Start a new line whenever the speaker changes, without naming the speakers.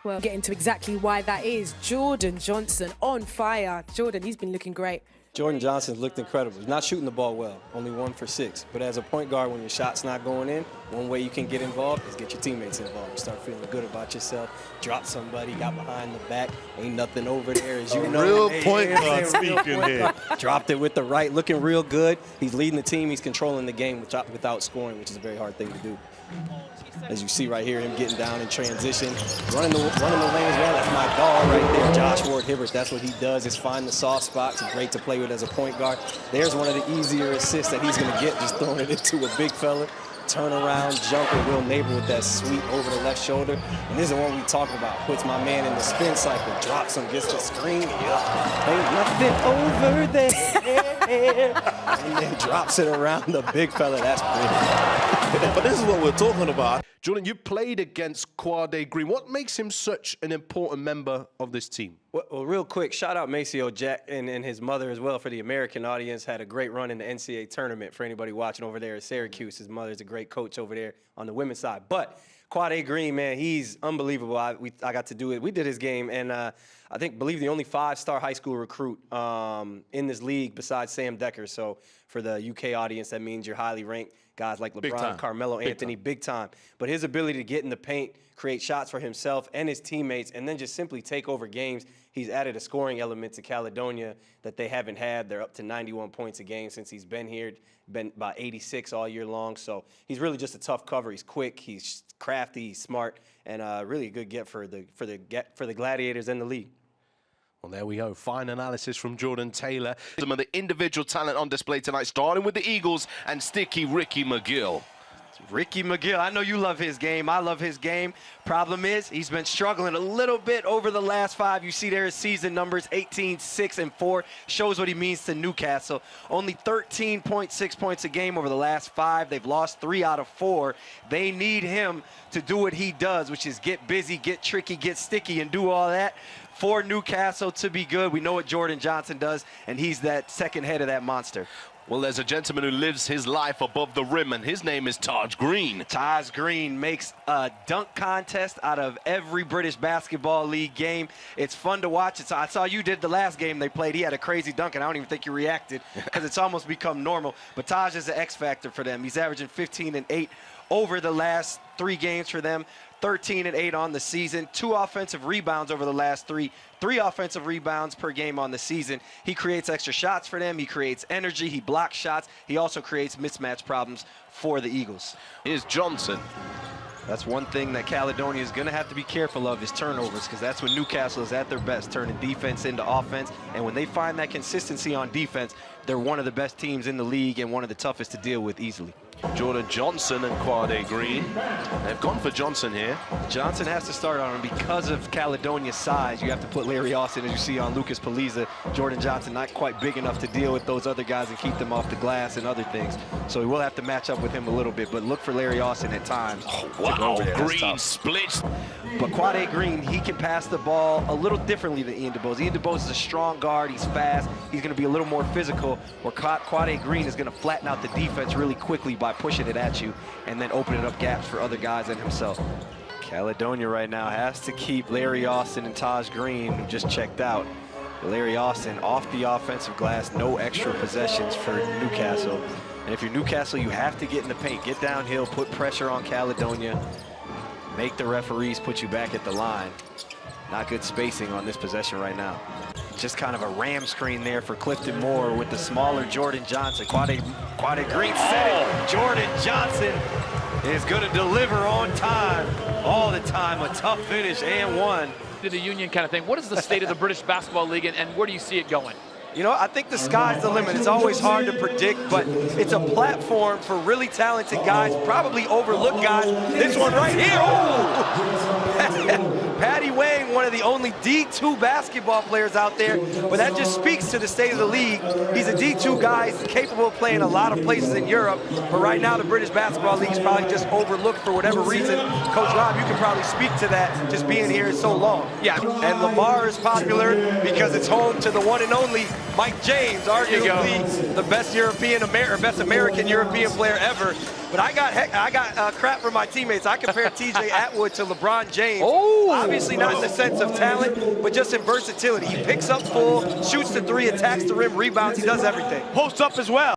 Well, get into exactly why that is. Jordan Johnson on fire. Jordan, he's been looking great.
Jordan Johnson's looked incredible. He's not shooting the ball well, only 1 for 6. But as a point guard, when your shot's not going in, one way you can get involved is get your teammates involved. You start feeling good about yourself, drop somebody, got behind the back, ain't nothing over there, as you know.
Real point guard speaking here.
Dropped it with the right, looking real good. He's leading the team. He's controlling the game without scoring, which is a very hard thing to do. As you see right here, him getting down in transition, running the lane as well. That's my dog right there, Josh Ward-Hibbert. That's what he does, is find the soft spots. He's great to play with as a point guard. There's one of the easier assists that he's going to get, just throwing it into a big fella. Turnaround jumper, Will Neighbor with that sweep over the left shoulder. And this is the one we talking about. Puts my man in the spin cycle, drops him, gets the screen. Ain't nothing over there. And then drops it around the big fella. That's big.
But this is what we're talking about. Jordan, you played against Quade Green. What makes him such an important member of this team?
Well, real quick, shout out Maceo Jack and his mother as well for the American audience. Had a great run in the NCAA tournament for anybody watching over there at Syracuse. His mother's a great coach over there on the women's side. But Quade Green, man, he's unbelievable. I got to do it. We did his game, and I believe the only 5-star high school recruit in this league besides Sam Decker. So for the UK audience, that means you're highly ranked. Guys like LeBron, Carmelo Anthony, big time. But his ability to get in the paint, create shots for himself and his teammates, and then just simply take over games. He's added a scoring element to Caledonia that they haven't had. They're up to 91 points a game since he's been here, been about 86 all year long. So he's really just a tough cover. He's quick, he's crafty, he's smart, and really a good get for the Gladiators and the league.
Well, there we go. Fine analysis from Jordan Taylor. Some of the individual talent on display tonight, starting with the Eagles and Sticky Ricky McGill.
Ricky McGill, I know you love his game. I love his game. Problem is, he's been struggling a little bit over the last 5. You see there his season numbers, 18, 6, and 4. Shows what he means to Newcastle. Only 13.6 points a game over the last 5. They've lost 3 out of 4. They need him to do what he does, which is get busy, get tricky, get sticky, and do all that for Newcastle to be good. We know what Jordan Johnson does, and he's that second head of that monster.
Well, there's a gentleman who lives his life above the rim, and his name is Taj Green.
Taj Green makes a dunk contest out of every British Basketball League game. It's fun to watch. I saw you did the last game they played. He had a crazy dunk, and I don't even think you reacted because it's almost become normal. But Taj is an X factor for them. He's averaging 15 and 8 over the last 3 games for them. 13 and 8 on the season, 2 offensive rebounds over the last 3 offensive rebounds per game on the season. He creates extra shots for them. He creates energy. He blocks shots. He also creates mismatch problems for the Eagles.
Here's Johnson.
That's one thing that Caledonia is going to have to be careful of, is turnovers, because that's when Newcastle is at their best, turning defense into offense. And when they find that consistency on defense, they're one of the best teams in the league and one of the toughest to deal with easily.
Jordan Johnson and Quade Green. They've gone for Johnson here.
Johnson has to start on him because of Caledonia's size. You have to put Larry Austin, as you see on Lucas Paliza. Jordan Johnson not quite big enough to deal with those other guys and keep them off the glass and other things. So we will have to match up with him a little bit, but look for Larry Austin at times.
Oh, wow, Green splits.
But Quade Green, he can pass the ball a little differently than Ian DuBose. Ian DuBose is a strong guard. He's fast. He's going to be a little more physical, where Quade Green is going to flatten out the defense really quickly by pushing it at you and then opening up gaps for other guys and himself. Caledonia right now has to keep Larry Austin and Taj Green, who just checked out. Larry Austin off the offensive glass, no extra possessions for Newcastle. And if you're Newcastle, you have to get in the paint, get downhill, put pressure on Caledonia, make the referees put you back at the line. Not good spacing on this possession right now. Just kind of a ram screen there for Clifton Moore with the smaller Jordan Johnson. Quade Green said it. Jordan Johnson is going to deliver on time, all the time. A tough finish and one.
To the union kind of thing. What is the state of the British Basketball League, and where do you see it going?
You know, I think the sky's the limit. It's always hard to predict, but it's a platform for really talented guys, probably overlooked guys. This one right here. Oh! Patty Wayne, one of the only D2 basketball players out there, but that just speaks to the state of the league. He's a D2 guy. He's capable of playing a lot of places in Europe, but right now the British Basketball League is probably just overlooked for whatever reason. Coach Rob, you can probably speak to that, just being here so long.
Yeah.
And Lamar is popular because it's home to the one and only Mike James, arguably the best best American European player ever. But I got crap from my teammates. I compared TJ Atwood to LeBron James.
Oh.
Obviously not in the sense of talent, but just in versatility. He picks up full, shoots the three, attacks the rim, rebounds. He does everything.
Post up as well.